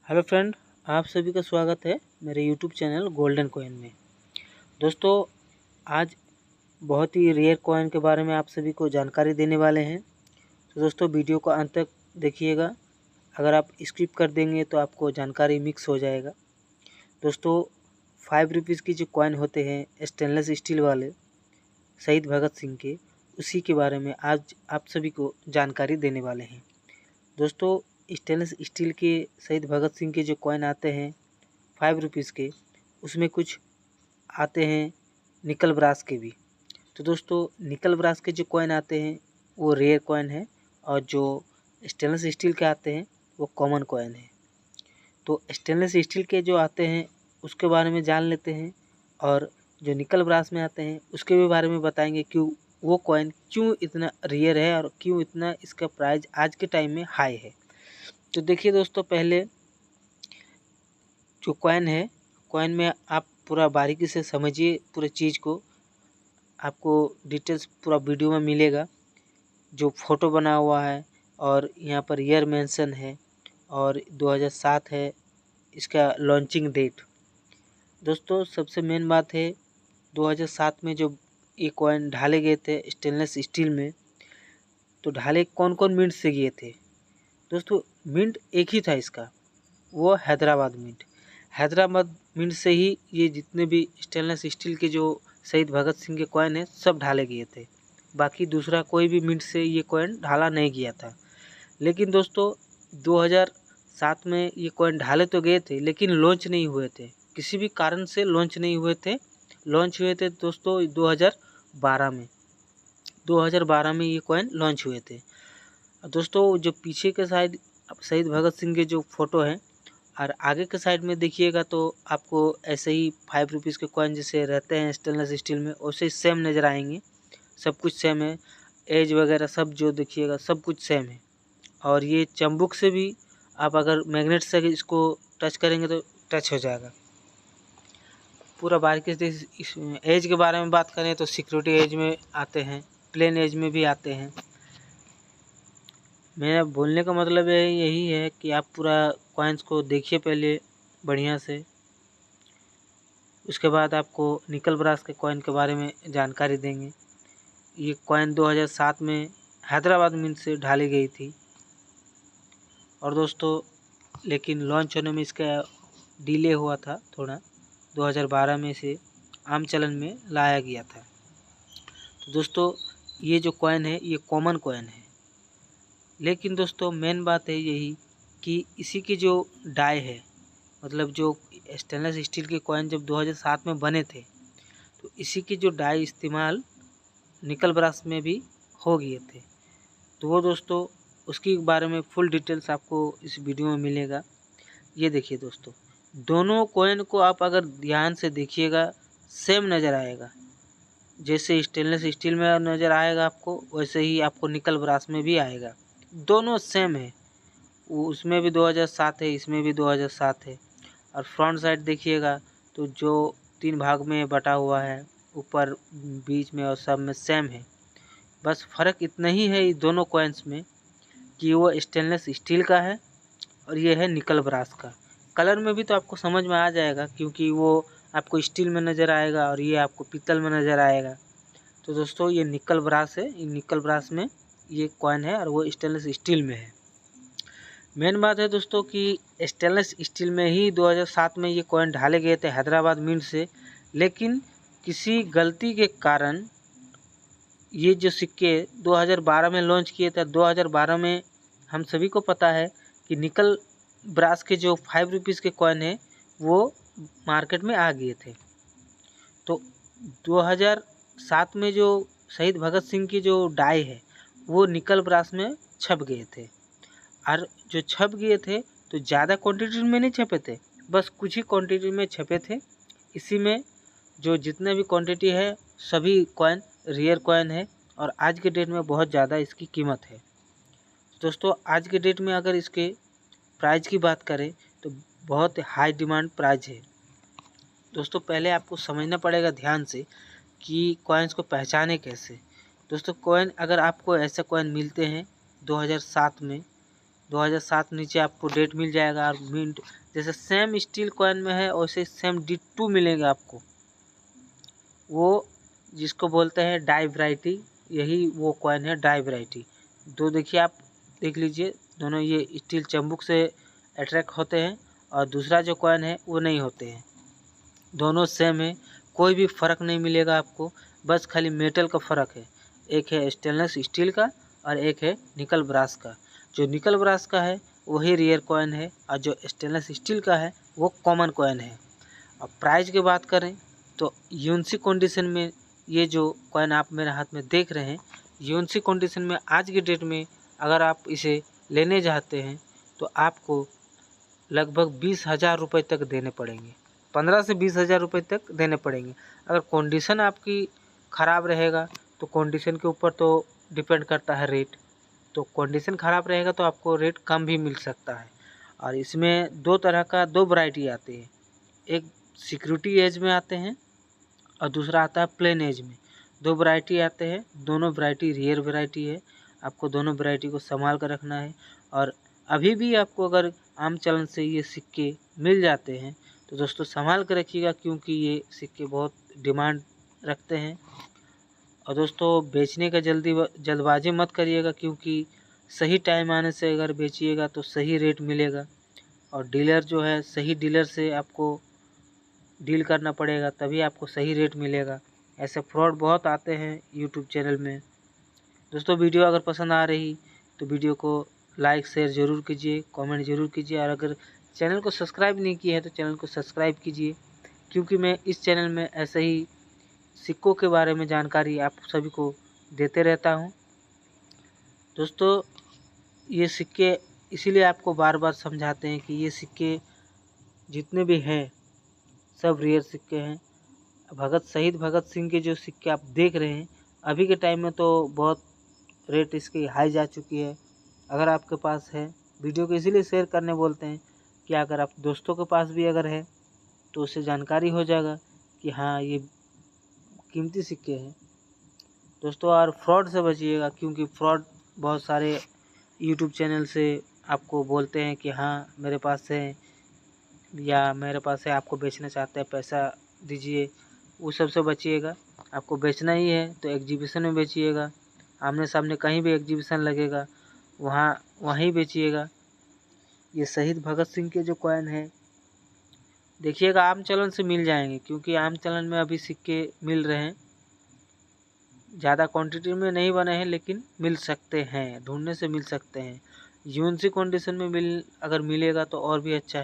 Hello friend, आप सभी का स्वागत है मेरे यूट्यूब चैनल गोल्डन कॉइन में। दोस्तों, आज बहुत ही रेयर कॉइन के बारे में आप सभी को जानकारी देने वाले हैं। तो दोस्तों, वीडियो को अंत तक देखिएगा। अगर आप स्किप कर देंगे तो आपको जानकारी मिक्स हो जाएगा। दोस्तों, 5 रुपीज़ की जो कॉइन होते हैं स्टेनलेस स्टील वाले शहीद भगत सिंह के, उसी के बारे में आज आप सभी को जानकारी देने वाले हैं। दोस्तों, स्टेनलेस स्टील के शहीद भगत सिंह के जो कॉइन आते हैं 5 रुपीज़ के, उसमें कुछ आते हैं निकल ब्रास के भी। तो दोस्तों, निकल ब्रास के जो कॉइन आते हैं वो रेयर कॉइन है, और जो स्टेनलेस स्टील के आते हैं वो कॉमन कॉइन है। तो स्टेनलेस स्टील के जो आते हैं उसके बारे में जान लेते हैं, और जो निकल ब्रास में आते हैं उसके भी बारे में बताएंगे क्यों वो कॉइन क्यों इतना रेयर है और क्यों इतना इसका प्राइस आज के टाइम में हाई है। तो देखिए दोस्तों, पहले जो कॉइन है, कॉइन में आप पूरा बारीकी से समझिए पूरे चीज़ को। आपको डिटेल्स पूरा वीडियो में मिलेगा। जो फ़ोटो बना हुआ है और यहाँ पर ईयर मेंशन है और 2007 है इसका लॉन्चिंग डेट। दोस्तों, सबसे मेन बात है 2007 में जो ये कॉइन ढाले गए थे स्टेनलेस स्टील में, तो ढाले कौन कौन मिंट से गए थे। दोस्तों, मिंट एक ही था इसका, वो हैदराबाद मिंट। हैदराबाद मिंट से ही ये जितने भी स्टेनलेस स्टील के जो शहीद भगत सिंह के कॉइन है सब ढाले गए थे। बाकी दूसरा कोई भी मिंट से ये कॉइन ढाला नहीं गया था। लेकिन दोस्तों, 2007 में ये कॉइन ढाले तो गए थे लेकिन लॉन्च नहीं हुए थे, किसी भी कारण से लॉन्च नहीं हुए थे। लॉन्च हुए थे दोस्तों 2012 में। 2012 में ये कॉइन लॉन्च हुए थे। दोस्तों, जो पीछे के साइड शहीद भगत सिंह के जो फ़ोटो हैं और आगे के साइड में देखिएगा तो आपको ऐसे ही 5 रुपीज़ के कॉइन जैसे रहते हैं स्टेनलेस स्टील में वैसे ही सेम नज़र आएंगे। सब कुछ सेम है, एज वगैरह सब जो देखिएगा सब कुछ सेम है। और ये चंबुक से भी आप अगर मैग्नेट से इसको टच करेंगे तो टच हो जाएगा पूरा बारीकी से। इस एज के बारे में बात करें तो सिक्योरिटी एज में आते हैं, प्लेन एज में भी आते हैं। मेरा बोलने का मतलब यही है कि आप पूरा कॉइन्स को देखिए पहले बढ़िया से। उसके बाद आपको निकल ब्रास के कॉइन के बारे में जानकारी देंगे। ये कॉइन 2007 में हैदराबाद मिंट से ढाली गई थी। और दोस्तों, लेकिन लॉन्च होने में इसका डिले हुआ था थोड़ा, 2012 में से आम चलन में लाया गया था। तो दोस्तों, ये जो कॉइन है ये कॉमन कॉइन है। लेकिन दोस्तों, मेन बात है यही कि इसी की जो डाई है, मतलब जो स्टेनलेस स्टील के कॉइन जब 2007 में बने थे तो इसी की जो डाई इस्तेमाल निकल ब्रास में भी हो गए थे। तो वो दोस्तों, उसके बारे में फुल डिटेल्स आपको इस वीडियो में मिलेगा। ये देखिए दोस्तों, दोनों कॉइन को आप अगर ध्यान से देखिएगा सेम नज़र आएगा। जैसे स्टेनलेस स्टील में नज़र आएगा आपको, वैसे ही आपको निकल ब्रास में भी आएगा। दोनों सेम है, वो उसमें भी 2007 है, इसमें भी 2007 है। और फ्रंट साइड देखिएगा तो जो 3 भाग में बटा हुआ है, ऊपर बीच में और सब में सेम है। बस फ़र्क इतना ही है इस दोनों कॉइन्स में कि वो स्टेनलेस स्टील का है और ये है निकल ब्रास का। कलर में भी तो आपको समझ में आ जाएगा क्योंकि वो आपको स्टील में नज़र आएगा और ये आपको पीतल में नज़र आएगा। तो दोस्तों, ये निकल ब्रास है, ये निकल ब्रास में ये कॉइन है और वो स्टेनलेस स्टील में है। मेन बात है दोस्तों कि स्टेनलेस स्टील में ही 2007 में ये कॉइन ढाले गए थे हैदराबाद मिंट से, लेकिन किसी गलती के कारण ये जो सिक्के 2012 में लॉन्च किए थे। 2012 में हम सभी को पता है कि निकल ब्रास के जो 5 रुपीज़ के कॉइन है वो मार्केट में आ गए थे। तो 2007 में जो शहीद भगत सिंह की जो डाई है वो निकल ब्रास में छप गए थे। और जो छप गए थे तो ज़्यादा क्वांटिटी में नहीं छपे थे, बस कुछ ही क्वांटिटी में छपे थे। इसी में जो जितने भी क्वांटिटी है सभी कॉइन रेयर कॉइन है और आज के डेट में बहुत ज़्यादा इसकी कीमत है। दोस्तों, आज के डेट में अगर इसके प्राइस की बात करें तो बहुत हाई डिमांड प्राइस है। दोस्तों, पहले आपको समझना पड़ेगा ध्यान से कि कॉइन्स को पहचाने कैसे। दोस्तों, कॉइन अगर आपको ऐसे कॉइन मिलते हैं 2007 में 2007 नीचे आपको डेट मिल जाएगा। और मिंट जैसे सेम स्टील कॉइन में है वैसे सेम D2 मिलेगा आपको, वो जिसको बोलते हैं डाई वैरायटी, यही वो कॉइन है डाई वैरायटी। दो देखिए आप देख लीजिए, दोनों ये स्टील चंबुक से अट्रैक्ट होते हैं और दूसरा जो कॉइन है वो नहीं होते हैं। दोनों सेम है, कोई भी फ़र्क नहीं मिलेगा आपको, बस खाली मेटल का फ़र्क है। एक है स्टेनलेस स्टील का और एक है निकल ब्रास का। जो निकल ब्रास का है वही रेयर कॉइन है और जो स्टेनलेस स्टील का है वो कॉमन कॉइन है। अब प्राइस की बात करें तो यूएनसी कंडीशन में ये जो कॉइन आप मेरे हाथ में देख रहे हैं, यूएनसी कंडीशन में आज की डेट में अगर आप इसे लेने चाहते हैं तो आपको लगभग 20,000 रुपये तक देने पड़ेंगे, 15 से 20,000 रुपये तक देने पड़ेंगे। अगर कंडीशन आपकी ख़राब रहेगा तो कंडीशन के ऊपर तो डिपेंड करता है रेट, तो कंडीशन ख़राब रहेगा तो आपको रेट कम भी मिल सकता है। और इसमें दो तरह का दो वैरायटी आती है, एक सिक्योरिटी एज में आते हैं और दूसरा आता है प्लेन एज में। दो वैरायटी आते हैं, दोनों वैरायटी रेयर वैरायटी है, आपको दोनों वैरायटी को संभाल कर रखना है। और अभी भी आपको अगर आम चलन से ये सिक्के मिल जाते हैं तो दोस्तों संभाल कर रखिएगा, क्योंकि ये सिक्के बहुत डिमांड रखते हैं। और दोस्तों बेचने का जल्दबाजी मत करिएगा, क्योंकि सही टाइम आने से अगर बेचिएगा तो सही रेट मिलेगा। और डीलर जो है, सही डीलर से आपको डील करना पड़ेगा, तभी आपको सही रेट मिलेगा। ऐसे फ्रॉड बहुत आते हैं यूट्यूब चैनल में। दोस्तों वीडियो अगर पसंद आ रही तो वीडियो को लाइक शेयर ज़रूर कीजिए, कमेंट ज़रूर कीजिए, और अगर चैनल को सब्सक्राइब नहीं किया है तो चैनल को सब्सक्राइब कीजिए, क्योंकि मैं इस चैनल में ऐसे ही सिक्कों के बारे में जानकारी आप सभी को देते रहता हूं। दोस्तों ये सिक्के इसीलिए आपको बार बार समझाते हैं कि ये सिक्के जितने भी हैं सब रेयर सिक्के हैं। शहीद भगत सिंह के जो सिक्के आप देख रहे हैं अभी के टाइम में तो बहुत रेट इसकी हाई जा चुकी है। अगर आपके पास है, वीडियो को इसीलिए शेयर करने बोलते हैं कि अगर आप दोस्तों के पास भी अगर है तो उससे जानकारी हो जाएगा कि हाँ ये कीमती सिक्के हैं। दोस्तों और फ्रॉड से बचिएगा, क्योंकि फ्रॉड बहुत सारे यूट्यूब चैनल से आपको बोलते हैं कि हाँ मेरे पास है या मेरे पास है, आपको बेचना चाहते हैं पैसा दीजिए, वो सब से बचिएगा। आपको बेचना ही है तो एग्जीबिशन में बेचिएगा, आमने सामने कहीं भी एग्जीबिशन लगेगा वहीं बेचिएगा। ये शहीद भगत सिंह के जो कॉइन है देखिएगा आम चलन से मिल जाएंगे, क्योंकि आम चलन में अभी सिक्के मिल रहे हैं, ज़्यादा क्वांटिटी में नहीं बने हैं लेकिन मिल सकते हैं, ढूंढने से मिल सकते हैं। यूएनसी कंडीशन में अगर मिलेगा तो और भी अच्छा है।